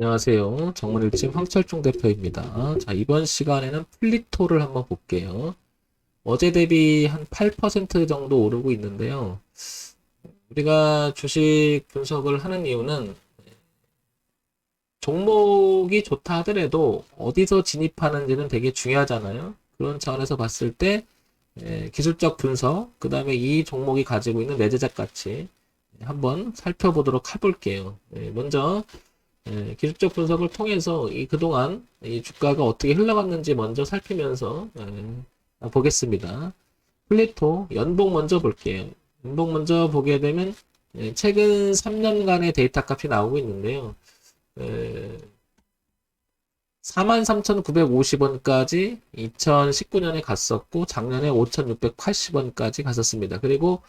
안녕하세요. 정문일침 황철중 대표입니다. 자, 이번 시간에는 플리토를 한번 볼게요. 어제 대비 한 8% 정도 오르고 있는데요. 우리가 주식 분석을 하는 이유는 종목이 좋다 하더라도 어디서 진입하는지는 되게 중요하잖아요. 그런 차원에서 봤을 때 기술적 분석, 그 다음에 이 종목이 가지고 있는 내재적 가치 한번 살펴보도록 해볼게요. 먼저 기술적 분석을 통해서 이 그동안 이 주가가 어떻게 흘러갔는지 먼저 살피면서 보겠습니다. 플레토 연봉 먼저 볼게요. 연봉 먼저 보게 되면 최근 3년간의 데이터 값이 나오고 있는데요. 43,950원까지 2019년에 갔었고 작년에 5,680원까지 갔었습니다. 그리고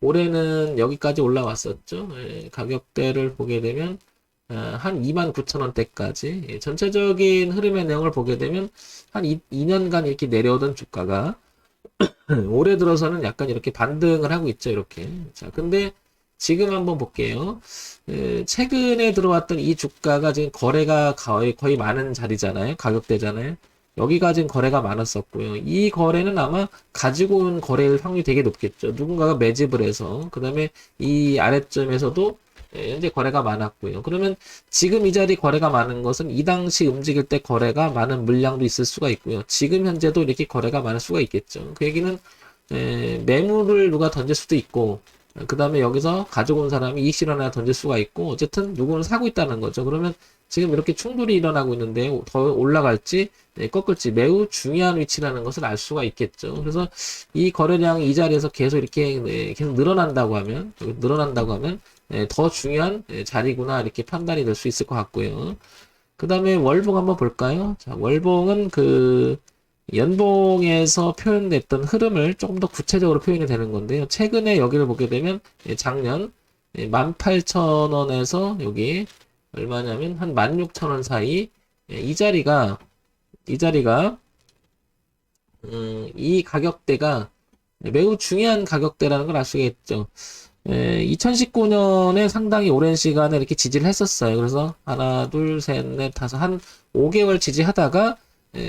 올해는 여기까지 올라왔었죠. 가격대를 보게 되면 한 29,000원대까지 전체적인 흐름의 내용을 보게 되면 한 2년간 이렇게 내려오던 주가가 올해 들어서는 약간 이렇게 반등을 하고 있죠. 이렇게. 자, 근데 지금 한번 볼게요. 최근에 들어왔던 이 주가가 지금 거래가 거의 많은 자리잖아요. 가격대잖아요. 여기가 지금 거래가 많았었고요. 이 거래는 아마 가지고 온 거래일 확률이 되게 높겠죠. 누군가가 매집을 해서, 그 다음에 이 아래점에서도 현재 거래가 많았고요. 그러면 지금 이 자리 거래가 많은 것은 이 당시 움직일 때 거래가 많은 물량도 있을 수가 있고요. 지금 현재도 이렇게 거래가 많을 수가 있겠죠. 그 얘기는 매물을 누가 던질 수도 있고, 그 다음에 여기서 가지고 온 사람이 이익 실현을 던질 수가 있고, 어쨌든 누구는 사고 있다는 거죠. 그러면 지금 이렇게 충돌이 일어나고 있는데 더 올라갈지 꺾을지 매우 중요한 위치라는 것을 알 수가 있겠죠. 그래서 이 거래량이 이 자리에서 계속 이렇게 계속 늘어난다고 하면 더 중요한 자리구나 이렇게 판단이 될 수 있을 것 같고요. 그 다음에 월봉 한번 볼까요? 자, 월봉은 그 연봉에서 표현됐던 흐름을 조금 더 구체적으로 표현이 되는 건데요. 최근에 여기를 보게 되면 작년 18,000원에서 여기 얼마냐면 한 16,000원 사이 이 자리가 이 가격대가 매우 중요한 가격대라는 걸 알 수가 있죠. 2019년에 상당히 오랜 시간에 이렇게 지지를 했었어요. 그래서 하나, 둘, 셋, 넷, 다섯, 한 5개월 지지하다가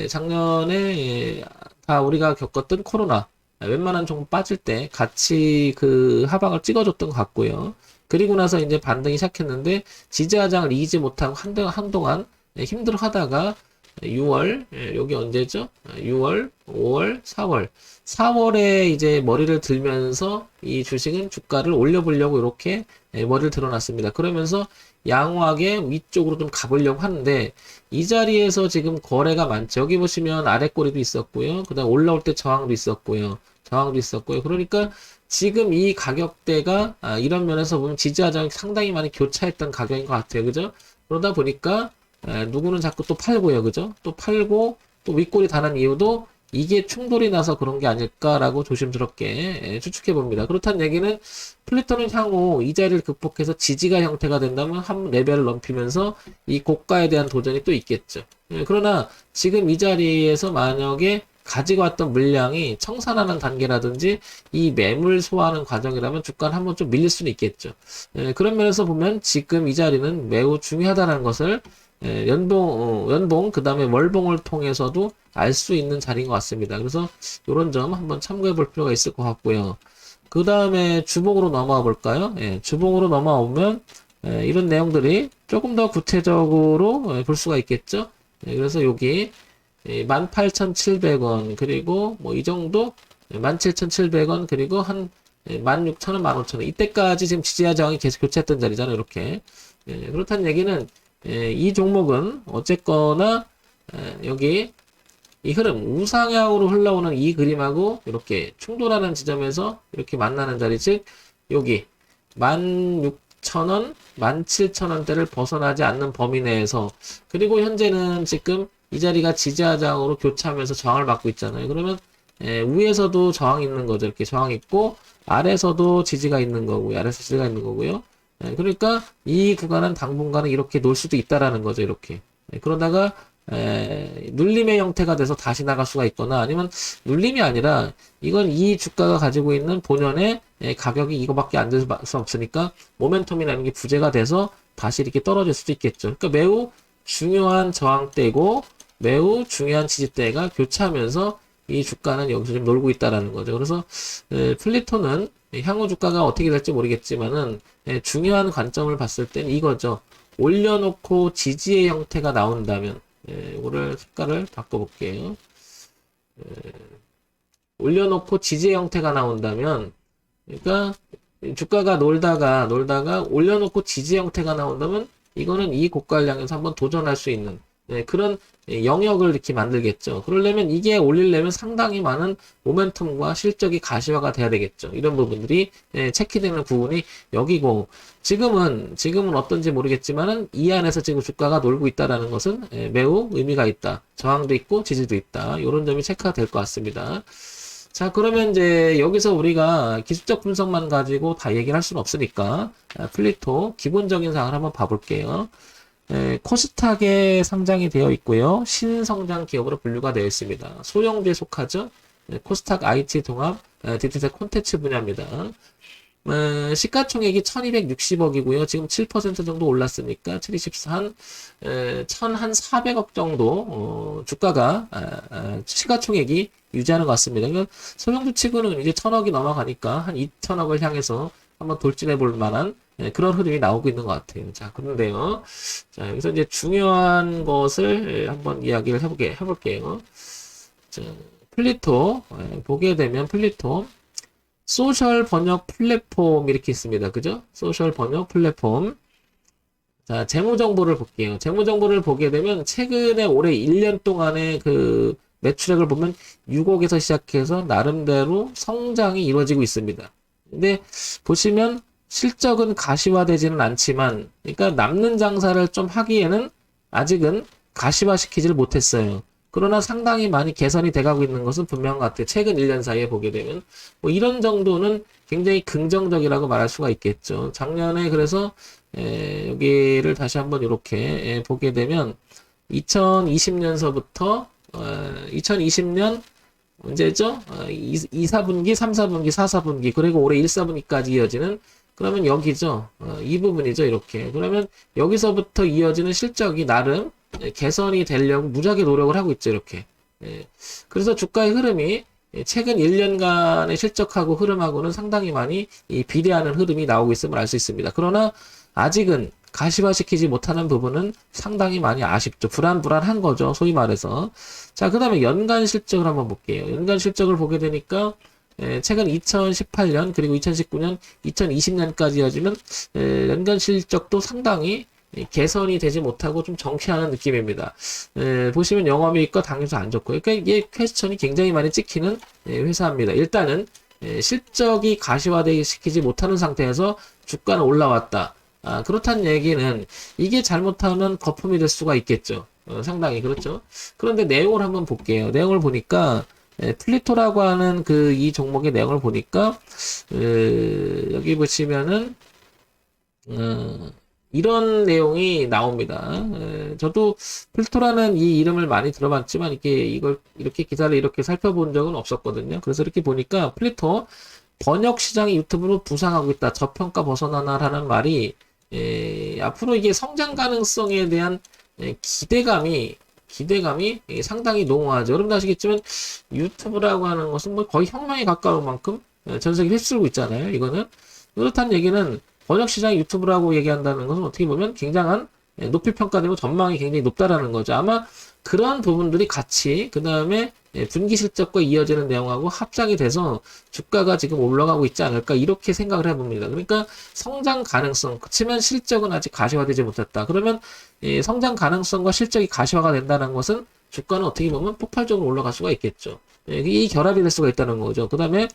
작년에 다 우리가 겪었던 코로나 웬만한 종목 빠질 때 같이 그 하방을 찍어줬던 것 같고요. 그리고 나서 이제 반등이 시작했는데 지지하장을 이기지 못하고 한동안 힘들어 하다가 6월, 여기 언제죠? 6월, 5월, 4월. 4월에 이제 머리를 들면서 이 주식은 주가를 올려보려고 이렇게 머리를 들어놨습니다. 그러면서 양호하게 위쪽으로 좀 가보려고 하는데 이 자리에서 지금 거래가 많죠. 여기 보시면 아래 꼬리도 있었고요. 그 다음 올라올 때 저항도 있었고요. 그러니까 지금 이 가격대가 이런 면에서 보면 지지하장이 상당히 많이 교차했던 가격인 것 같아요. 그죠? 그러다 보니까 누구는 자꾸 또 팔고요. 그죠? 또 팔고 또 윗골이 다는 이유도 이게 충돌이 나서 그런 게 아닐까라고 조심스럽게 추측해 봅니다. 그렇다는 얘기는 플래톤은 향후 이 자리를 극복해서 지지가 형태가 된다면 한 레벨을 넘기면서 이 고가에 대한 도전이 또 있겠죠. 그러나 지금 이 자리에서 만약에 가지고 왔던 물량이 청산하는 단계라든지 이 매물 소화하는 과정이라면 주가는 한번 좀 밀릴 수는 있겠죠. 그런 면에서 보면 지금 이 자리는 매우 중요하다는 것을 연봉, 그 다음에 월봉을 통해서도 알 수 있는 자리인 것 같습니다. 그래서 이런 점 한번 참고해 볼 필요가 있을 것 같고요. 그 다음에 주봉으로 넘어와 볼까요? 주봉으로 넘어오면 이런 내용들이 조금 더 구체적으로 볼 수가 있겠죠. 그래서 여기 18,700원 그리고 뭐 이 정도 17,700원 그리고 한 16,000원, 15,000원 이때까지 지금 지지와 저항이 계속 교체했던 자리잖아요. 이렇게 그렇다는 얘기는 이 종목은 어쨌거나 여기 이 흐름 우상향으로 흘러오는 이 그림하고 이렇게 충돌하는 지점에서 이렇게 만나는 자리 즉 여기 16,000원, 17,000원대를 벗어나지 않는 범위 내에서 그리고 현재는 지금 이 자리가 지지하장으로 교차하면서 저항을 받고 있잖아요. 그러면 위에서도 저항이 있는 거죠. 이렇게 저항이 있고 아래에서도 지지가 있는 거고요. 아래에서 지지가 있는 거고요. 그러니까 이 구간은 당분간은 이렇게 놀 수도 있다라는 거죠. 이렇게. 그러다가 눌림의 형태가 돼서 다시 나갈 수가 있거나 아니면 눌림이 아니라 이건 이 주가가 가지고 있는 본연의 가격이 이거밖에 안 될 수 없으니까 모멘텀이라는 게 부재가 돼서 다시 이렇게 떨어질 수도 있겠죠. 그러니까 매우 중요한 저항대고 매우 중요한 지지대가 교차하면서 이 주가는 여기서 좀 놀고 있다라는 거죠. 그래서 플리토는 향후 주가가 어떻게 될지 모르겠지만은 중요한 관점을 봤을 땐 이거죠. 올려놓고 지지의 형태가 나온다면 이거를 색깔을 바꿔볼게요. 올려놓고 지지의 형태가 나온다면 그러니까 주가가 놀다가 올려놓고 지지 형태가 나온다면 이거는 이 고가를 향해서 한번 도전할 수 있는 그런 영역을 이렇게 만들겠죠. 그러려면 이게 올리려면 상당히 많은 모멘텀과 실적이 가시화가 돼야 되겠죠. 이런 부분들이 체크되는 부분이 여기고 지금은 어떤지 모르겠지만은 이 안에서 지금 주가가 놀고 있다라는 것은 매우 의미가 있다. 저항도 있고 지지도 있다. 이런 점이 체크가 될 것 같습니다. 자, 그러면 이제 여기서 우리가 기술적 분석만 가지고 다 얘기를 할 수는 없으니까 플리토 기본적인 사항을 한번 봐볼게요. 코스닥에 상장이 되어 있고요. 신성장 기업으로 분류가 되어 있습니다. 소형주에 속하죠. 코스닥 IT 동합 디지털 콘텐츠 분야입니다. 시가총액이 1260억이고요. 지금 7% 정도 올랐으니까 1400억 정도 주가가 시가총액이 유지하는 것 같습니다. 그러니까 소형주 치고는 이제 1000억이 넘어가니까 한 2000억을 향해서 한번 돌진해 볼 만한 그런 흐름이 나오고 있는 것 같아요. 자, 그런데요. 자, 여기서 이제 중요한 것을 한번 이야기를 해볼게요. 자, 플리토 보게 되면 플리토 소셜 번역 플랫폼 이렇게 있습니다. 그죠? 소셜 번역 플랫폼. 자, 재무 정보를 볼게요. 재무 정보를 보게 되면 최근에 올해 1년 동안의 그 매출액을 보면 6억에서 시작해서 나름대로 성장이 이루어지고 있습니다. 근데 보시면 실적은 가시화되지는 않지만 그러니까 남는 장사를 좀 하기에는 아직은 가시화시키지를 못했어요. 그러나 상당히 많이 개선이 돼가고 있는 것은 분명한 것 같아요. 최근 1년 사이에 보게 되면 뭐 이런 정도는 굉장히 긍정적이라고 말할 수가 있겠죠. 작년에 그래서 여기를 다시 한번 이렇게 보게 되면 2020년서부터 2020년 언제죠? 2, 4분기, 3, 4분기, 4, 4분기 그리고 올해 1, 4분기까지 이어지는 그러면 여기죠. 이 부분이죠. 이렇게. 그러면 여기서부터 이어지는 실적이 나름 개선이 되려고 무지하게 노력을 하고 있죠. 이렇게. 그래서 주가의 흐름이 최근 1년간의 실적하고 흐름하고는 상당히 많이 비례하는 흐름이 나오고 있음을 알 수 있습니다. 그러나 아직은 가시화시키지 못하는 부분은 상당히 많이 아쉽죠. 불안한 거죠. 소위 말해서. 자, 그 다음에 연간 실적을 한번 볼게요. 연간 실적을 보게 되니까 최근 2018년 그리고 2019년, 2020년까지 이어지면 연간 실적도 상당히 개선이 되지 못하고 좀 정체하는 느낌입니다. 보시면 영업이익과 당연히 안 좋고요. 그러니까 이게 퀘스천이 굉장히 많이 찍히는 회사입니다. 일단은 실적이 가시화시키지 못하는 상태에서 주가는 올라왔다. 그렇다는 얘기는 이게 잘못하면 거품이 될 수가 있겠죠. 상당히 그렇죠. 그런데 내용을 한번 볼게요. 내용을 보니까 플리토라고 하는 이 종목의 내용을 보니까 여기 보시면은 이런 내용이 나옵니다. 저도 플리토라는 이 이름을 많이 들어봤지만 이렇게 기사를 이렇게 살펴본 적은 없었거든요. 그래서 이렇게 보니까 플리토 번역 시장이 유튜브로 부상하고 있다. 저평가 벗어나나라는 말이 앞으로 이게 성장 가능성에 대한 기대감이 상당히 농후하죠. 여러분도 아시겠지만 유튜브라고 하는 것은 뭐 거의 혁명에 가까운 만큼 전 세계를 휩쓸고 있잖아요. 이거는 그렇다는 얘기는 번역 시장이 유튜브라고 얘기한다는 것은 어떻게 보면 굉장한 높이 평가되고 전망이 굉장히 높다라는 거죠. 아마 그런 부분들이 같이 그 다음에 분기 실적과 이어지는 내용하고 합작이 돼서 주가가 지금 올라가고 있지 않을까 이렇게 생각을 해봅니다. 그러니까 성장 가능성 그치만 실적은 아직 가시화되지 못했다. 그러면 성장 가능성과 실적이 가시화가 된다는 것은 주가는 어떻게 보면 폭발적으로 올라갈 수가 있겠죠. 이 결합이 될 수가 있다는 거죠. 그 다음에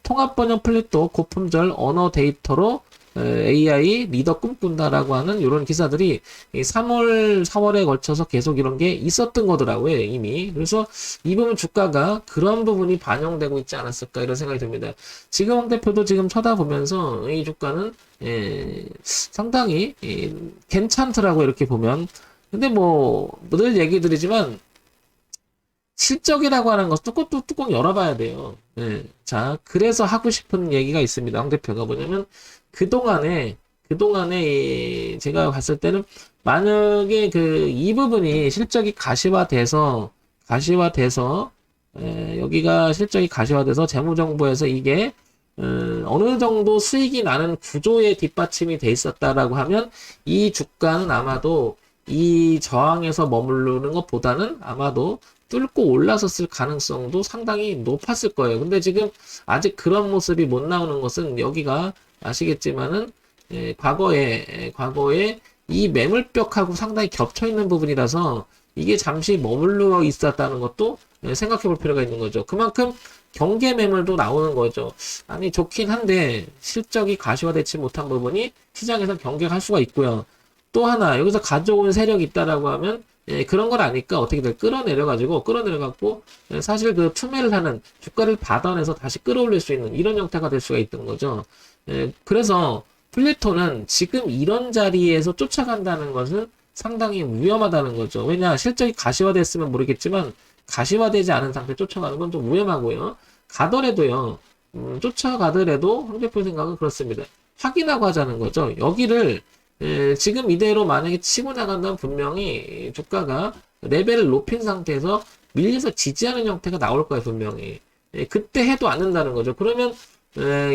통합번역 플리토 고품절 언어 데이터로 AI 리더 꿈꾼다라고 하는 이런 기사들이 3월, 4월에 걸쳐서 계속 이런 게 있었던 거더라고요, 이미. 그래서 이 부분 주가가 그런 부분이 반영되고 있지 않았을까 이런 생각이 듭니다. 지금 황 대표도 지금 쳐다보면서 이 주가는 상당히 괜찮더라고 이렇게 보면. 근데 뭐 늘 얘기 드리지만 실적이라고 하는 것도 뚜껑 열어봐야 돼요. 자, 그래서 하고 싶은 얘기가 있습니다. 황 대표가 뭐냐면 그동안에 그동안에 제가 봤을 때는 만약에 그 이 부분이 실적이 가시화돼서 여기가 실적이 가시화돼서 재무정보에서 이게 어느 정도 수익이 나는 구조에 뒷받침이 돼 있었다라고 하면 이 주가는 아마도 이 저항에서 머무르는 것보다는 아마도 뚫고 올라섰을 가능성도 상당히 높았을 거예요. 근데 지금 아직 그런 모습이 못 나오는 것은 여기가 아시겠지만은 과거에 이 매물벽하고 상당히 겹쳐 있는 부분이라서 이게 잠시 머물러 있었다는 것도 생각해 볼 필요가 있는 거죠. 그만큼 경계 매물도 나오는 거죠. 아니 좋긴 한데 실적이 가시화되지 못한 부분이 시장에서 경계할 수가 있고요. 또 하나 여기서 가져온 세력이 있다라고 하면 그런 걸 아니까 어떻게든 끌어내려갖고 사실 그 투매를 하는 주가를 받아내서 다시 끌어올릴 수 있는 이런 형태가 될 수가 있던 거죠. 그래서 플래톤은 지금 이런 자리에서 쫓아간다는 것은 상당히 위험하다는 거죠. 왜냐 실적이 가시화됐으면 모르겠지만 가시화되지 않은 상태 쫓아가는 건 좀 위험하고요. 가더라도요. 쫓아가더라도 황 대표 생각은 그렇습니다. 확인하고 하자는 거죠. 여기를 지금 이대로 만약에 치고 나간다면 분명히 주가가 레벨을 높인 상태에서 밀려서 지지하는 형태가 나올 거예요, 분명히. 그때 해도 않는다는 거죠. 그러면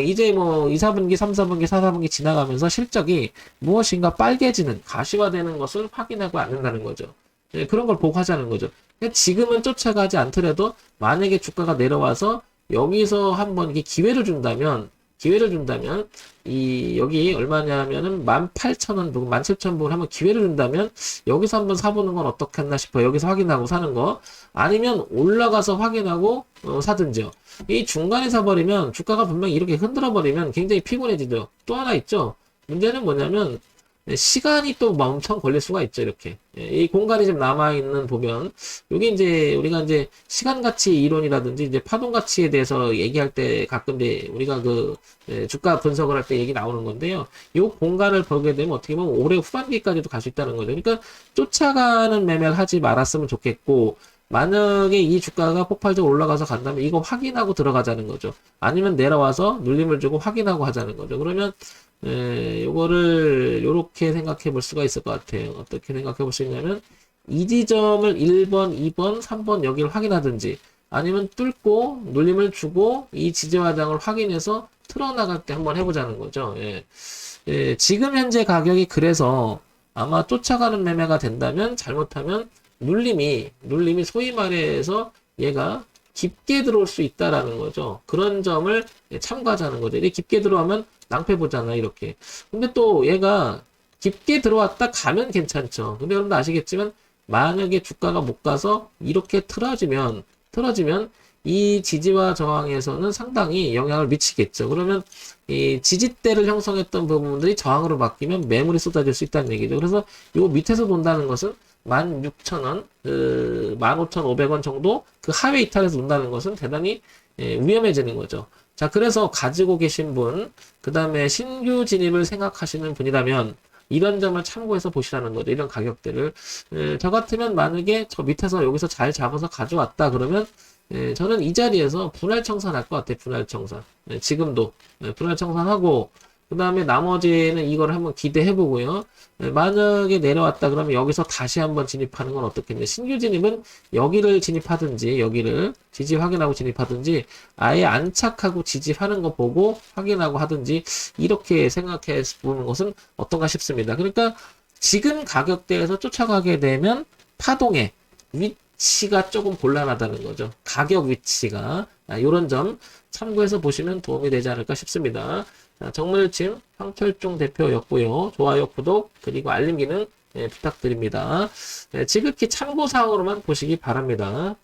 이제 뭐 2, 4분기, 3, 4분기, 4, 4분기 지나가면서 실적이 무엇인가 빨개지는 가시화되는 것을 확인하고 않는다는 거죠. 그런 걸 보고 하자는 거죠. 지금은 쫓아가지 않더라도 만약에 주가가 내려와서 여기서 한번 이게 기회를 준다면 여기 얼마냐면은 18,000원 부분, 17,000원 한번 기회를 준다면 여기서 한번 사보는 건 어떻겠나 싶어요. 여기서 확인하고 사는 거. 아니면 올라가서 확인하고 사든지요. 이 중간에 사버리면 주가가 분명히 이렇게 흔들어 버리면 굉장히 피곤해지죠. 또 하나 있죠. 문제는 뭐냐면 시간이 또 엄청 걸릴 수가 있죠, 이렇게. 이 공간이 좀 남아있는 보면, 여기 이제, 우리가 이제, 시간가치 이론이라든지, 이제 파동가치에 대해서 얘기할 때 가끔 이제, 우리가 주가 분석을 할 때 얘기 나오는 건데요. 이 공간을 보게 되면 어떻게 보면 올해 후반기까지도 갈 수 있다는 거죠. 그러니까, 쫓아가는 매매를 하지 말았으면 좋겠고, 만약에 이 주가가 폭발적으로 올라가서 간다면 이거 확인하고 들어가자는 거죠. 아니면 내려와서 눌림을 주고 확인하고 하자는 거죠. 그러면 요거를 요렇게 생각해 볼 수가 있을 것 같아요. 어떻게 생각해 볼 수 있냐면 이 지점을 1번, 2번, 3번 여기를 확인하든지 아니면 뚫고 눌림을 주고 이 지지화장을 확인해서 틀어나갈 때 한번 해보자는 거죠. 지금 현재 가격이 그래서 아마 쫓아가는 매매가 된다면 잘못하면 눌림이 소위 말해서 얘가 깊게 들어올 수 있다라는 거죠. 그런 점을 참고하자는 거죠. 이렇게 깊게 들어오면 낭패 보잖아, 이렇게. 근데 또 얘가 깊게 들어왔다 가면 괜찮죠. 근데 여러분도 아시겠지만 만약에 주가가 못 가서 이렇게 틀어지면 이 지지와 저항에서는 상당히 영향을 미치겠죠. 그러면 이 지지대를 형성했던 부분들이 저항으로 바뀌면 매물이 쏟아질 수 있다는 얘기죠. 그래서 요 밑에서 본다는 것은 16,000원, 15,500원 정도 그 하회 이탈에서 논다는 것은 대단히 위험해지는 거죠. 자, 그래서 가지고 계신 분, 그 다음에 신규 진입을 생각하시는 분이라면 이런 점을 참고해서 보시라는 거죠. 이런 가격대를. 저 같으면 만약에 저 밑에서 여기서 잘 잡아서 가져왔다 그러면 저는 이 자리에서 분할 청산할 것 같아요. 분할 청산. 지금도 분할 청산하고 그 다음에 나머지는 이걸 한번 기대해 보고요. 만약에 내려왔다 그러면 여기서 다시 한번 진입하는 건 어떻겠냐. 신규 진입은 여기를 진입하든지 여기를 지지 확인하고 진입하든지 아예 안착하고 지지하는 거 보고 확인하고 하든지 이렇게 생각해 보는 것은 어떤가 싶습니다. 그러니까 지금 가격대에서 쫓아가게 되면 파동의 위치가 조금 곤란하다는 거죠. 가격 위치가. 이런 점 참고해서 보시면 도움이 되지 않을까 싶습니다. 정물침 황철중 대표였고요. 좋아요, 구독, 그리고 알림 기능 부탁드립니다. 지극히 참고사항으로만 보시기 바랍니다.